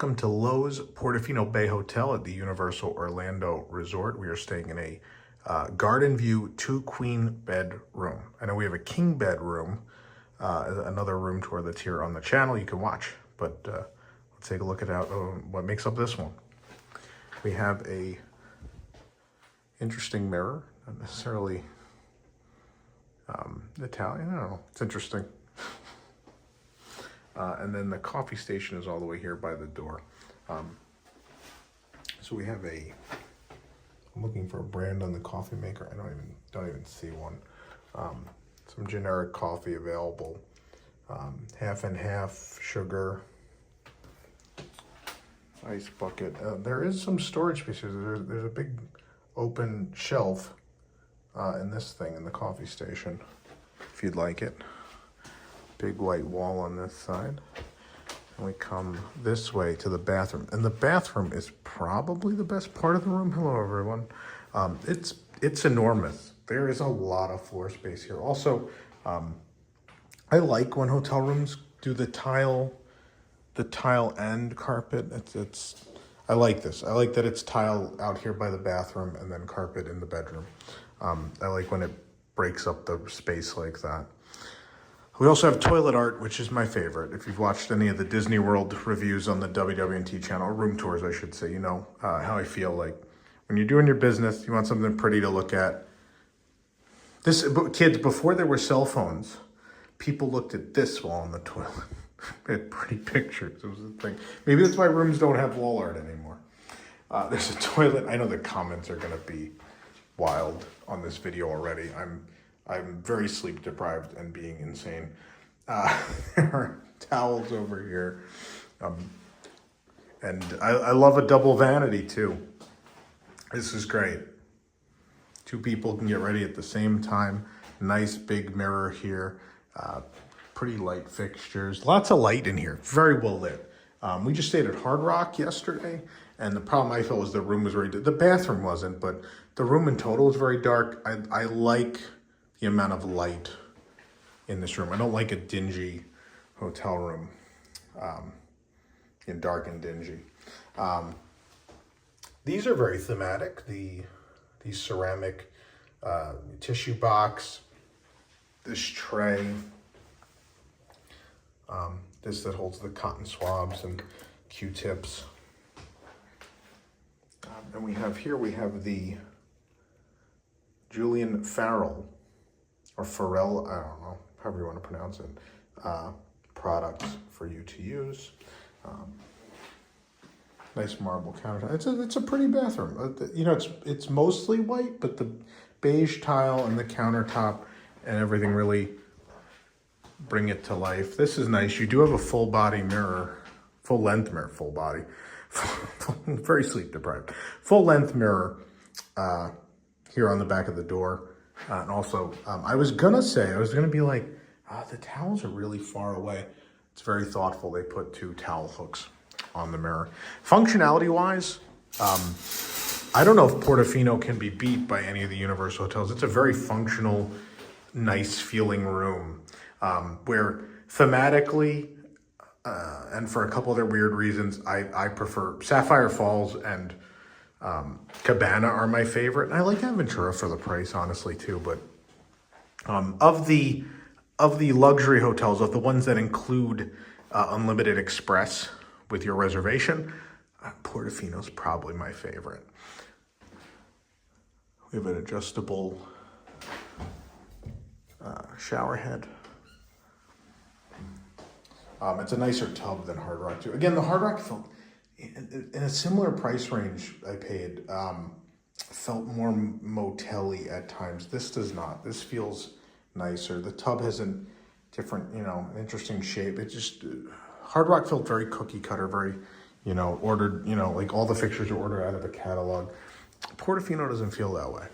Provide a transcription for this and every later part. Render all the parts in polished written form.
welcome to Loews Portofino Bay Hotel at the Universal Orlando Resort. We are staying in a garden view 2-queen bed room. I know we have a king bed room, another room tour that's here on the channel you can watch, but let's take a look at what makes up this one. We have a interesting mirror, not necessarily Italian, I don't know, it's interesting. And then the coffee station is all the way here by the door. So we have I'm looking for a brand on the coffee maker. I don't even see one. Some generic coffee available. Half and half sugar. Ice bucket. There is some storage space here. There's a big open shelf in this thing in the coffee station, if you'd like it. Big white wall on this side. And we come this way to the bathroom. And the bathroom is probably the best part of the room. Hello, everyone. It's enormous. There is a lot of floor space here. Also, I like when hotel rooms do the tile and carpet. I like this. I like that it's tile out here by the bathroom and then carpet in the bedroom. I like when it breaks up the space like that. We also have toilet art, which is my favorite. If you've watched any of the Disney World reviews on the WDW channel, or room tours, I should say, you know how I feel like when you're doing your business, you want something pretty to look at. Kids, before there were cell phones, people looked at this wall on the toilet. They had pretty pictures. It was a thing. Maybe that's why rooms don't have wall art anymore. There's a toilet. I know the comments are going to be wild on this video already. I'm very sleep deprived and being insane. There are towels over here. And I love a double vanity too. This is great. Two people can get ready at the same time. Nice big mirror here. Pretty light fixtures. Lots of light in here. Very well lit. We just stayed at Hard Rock yesterday. And the problem I felt was the room was very dark. The bathroom wasn't, but the room in total was very dark. I like the amount of light in this room. I don't like a dingy hotel room, dark and dingy. These are very thematic. These ceramic tissue box, this tray, this that holds the cotton swabs and Q-tips. And we have the Julian Farrell, or Pharrell, I don't know, however you want to pronounce it, products for you to use. Nice marble countertop. It's a pretty bathroom. You know, it's mostly white, but the beige tile and the countertop and everything really bring it to life. This is nice. You do have a full body mirror, full length mirror, full body, very sleep deprived. Full length mirror here on the back of the door. And also, I was gonna be like, the towels are really far away. It's very thoughtful. They put 2 towel hooks on the mirror. Functionality wise, I don't know if Portofino can be beat by any of the Universal hotels. It's a very functional, nice feeling room, where thematically, and for a couple other weird reasons, I prefer Sapphire Falls and Cabana are my favorite. And I like Aventura for the price, honestly, too. But of the luxury hotels, of the ones that include Unlimited Express with your reservation, Portofino's probably my favorite. We have an adjustable shower head. It's a nicer tub than Hard Rock, too. Again, the Hard Rock felt, in a similar price range I paid, felt more motel-y at times. This does not. This feels nicer. The tub has a different, an interesting shape. It just, Hard Rock felt very cookie cutter, very, ordered, like all the fixtures are ordered out of a catalog. Portofino doesn't feel that way.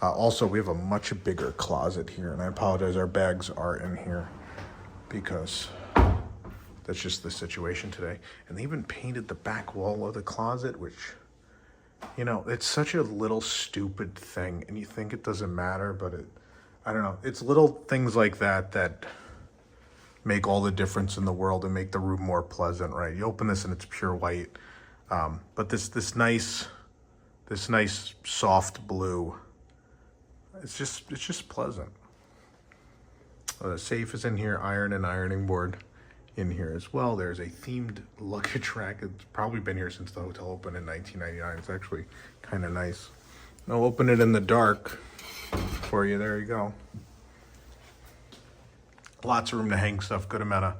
Also, we have a much bigger closet here, and I apologize, our bags are in here because that's just the situation today. And they even painted the back wall of the closet, which, it's such a little stupid thing. And you think it doesn't matter, but I don't know. It's little things like that make all the difference in the world and make the room more pleasant, right? You open this and it's pure white, but this nice soft blue. It's just pleasant. The safe is in here, iron and ironing board in here as well. There's a themed luggage rack. It's probably been here since the hotel opened in 1999. It's actually kind of nice. I'll open it in the dark for you. There you go. Lots of room to hang stuff. Good amount of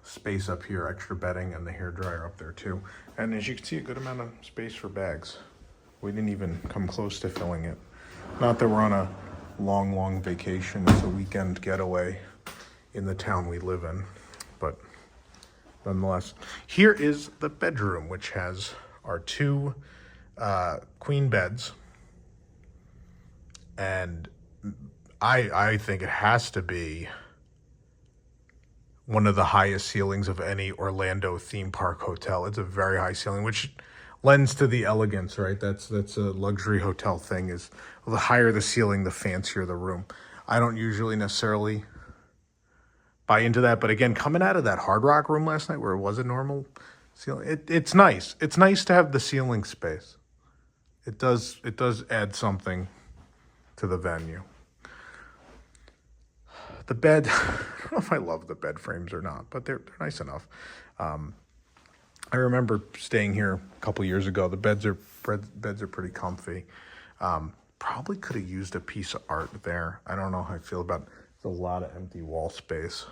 space up here. Extra bedding and the hairdryer up there too. And as you can see, a good amount of space for bags. We didn't even come close to filling it. Not that we're on a long vacation. It's a weekend getaway in the town we live in, but nonetheless. Here is the bedroom, which has our two queen beds, and I think it has to be one of the highest ceilings of any Orlando theme park hotel. It's a very high ceiling, which lends to the elegance, right? That's a luxury hotel thing, is the higher the ceiling, the fancier the room. I don't usually necessarily buy into that, but again, coming out of that Hard Rock room last night where it was a normal ceiling, it's nice. It's nice to have the ceiling space. It does add something to the venue. The bed, I don't know if I love the bed frames or not, but they're nice enough. I remember staying here a couple years ago. The beds are pretty comfy. Probably could have used a piece of art there. I don't know how I feel about it. There's a lot of empty wall space.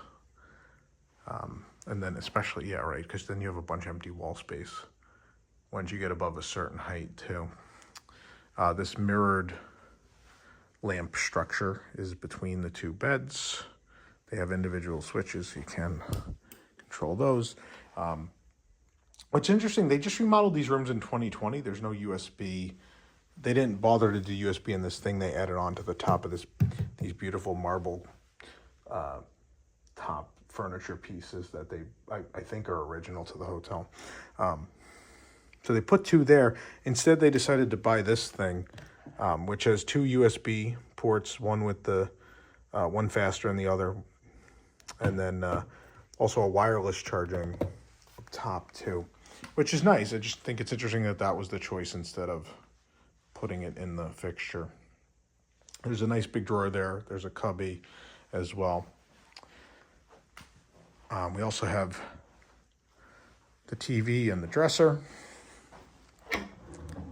And then especially, yeah, right, because then you have a bunch of empty wall space once you get above a certain height too. This mirrored lamp structure is between the two beds. They have individual switches, so you can control those. What's interesting, they just remodeled these rooms in 2020. There's no USB. They didn't bother to do USB in this thing. They added on to the top of these beautiful marble top furniture pieces that I think are original to the hotel. So they put two there. Instead, they decided to buy this thing, which has two USB ports, one with the one faster than the other, and then also a wireless charging up top too, which is nice. I just think it's interesting that was the choice instead of putting it in the fixture. There's a nice big drawer there. There's a cubby as well. We also have the TV and the dresser.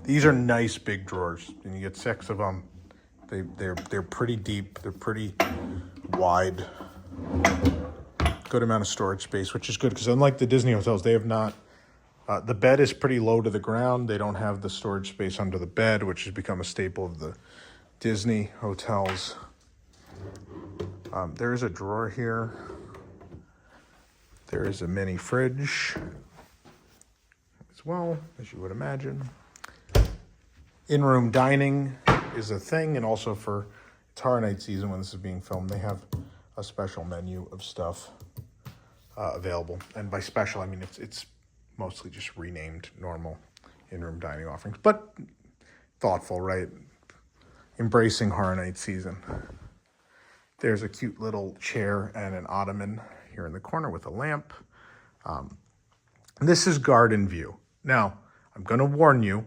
These are nice big drawers, and you get 6 of them. They're pretty deep. They're pretty wide. Good amount of storage space, which is good because unlike the Disney hotels, they have not. The bed is pretty low to the ground. They don't have the storage space under the bed, which has become a staple of the Disney hotels. There is a drawer here. There is a mini fridge as well, as you would imagine. In-room dining is a thing, and also for it's Horror Night season when this is being filmed, they have a special menu of stuff available. And by special, I mean it's mostly just renamed normal in-room dining offerings, but thoughtful, right? Embracing Horror Night season. There's a cute little chair and an ottoman here in the corner with a lamp. This is garden view. Now, I'm going to warn you,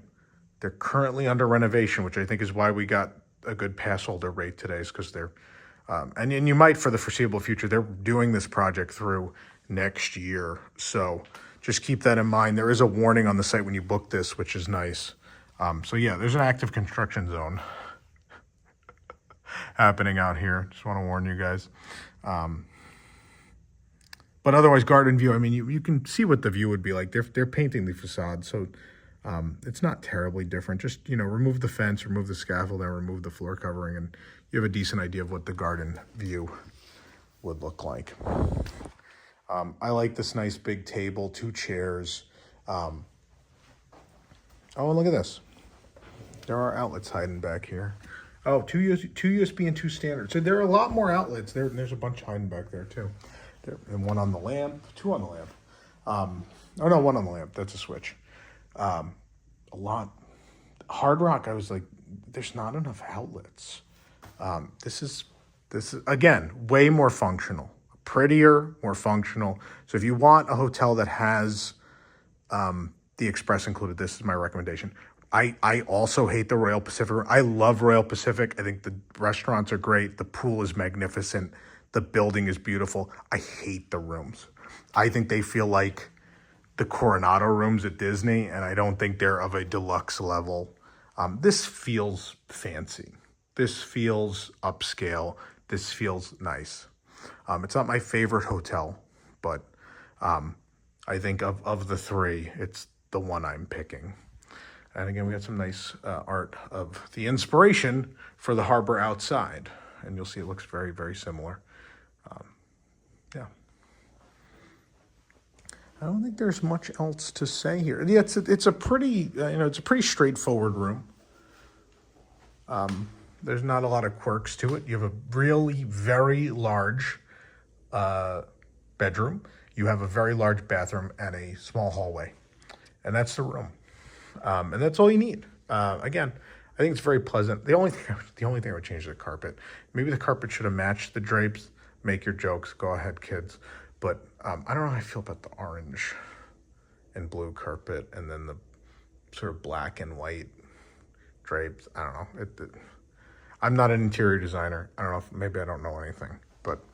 they're currently under renovation, which I think is why we got a good pass holder rate today, is because they're, and you might for the foreseeable future, they're doing this project through next year. So just keep that in mind. There is a warning on the site when you book this, which is nice. So yeah, there's an active construction zone happening out here. Just want to warn you guys. But otherwise, garden view, I mean, you can see what the view would be like. They're painting the facade, so it's not terribly different. Just, remove the fence, remove the scaffold, and remove the floor covering, and you have a decent idea of what the garden view would look like. I like this nice big table, 2 chairs. Oh, and look at this. There are outlets hiding back here. Oh, two USB and 2 standard. So there are a lot more outlets. There's a bunch hiding back there too. And 1 on the lamp, 2 on the lamp. Oh no, 1 on the lamp. That's a switch. A lot. Hard Rock, I was like, there's not enough outlets. This is again way more functional. prettier, more functional. So if you want a hotel that has the Express included, this is my recommendation. I also hate the Royal Pacific. I love Royal Pacific. I think the restaurants are great. The pool is magnificent. The building is beautiful. I hate the rooms. I think they feel like the Coronado rooms at Disney, and I don't think they're of a deluxe level. This feels fancy. This feels upscale. This feels nice. It's not my favorite hotel, but I think of the three, it's the one I'm picking. And again, we got some nice art of the inspiration for the harbor outside. And you'll see it looks very, very similar. Yeah. I don't think there's much else to say here. Yeah, it's a pretty, it's a pretty straightforward room. There's not a lot of quirks to it. You have a really very large bedroom. You have a very large bathroom and a small hallway. And that's the room. And that's all you need. Again, I think it's very pleasant. The only thing I would change is the carpet. Maybe the carpet should have matched the drapes. Make your jokes. Go ahead, kids. But I don't know how I feel about the orange and blue carpet and then the sort of black and white drapes. I don't know. I'm not an interior designer. I don't know if maybe I don't know anything. But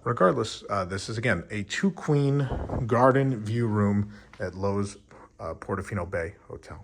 regardless, this is, again, a 2-queen garden view room at Loews Portofino Bay Hotel.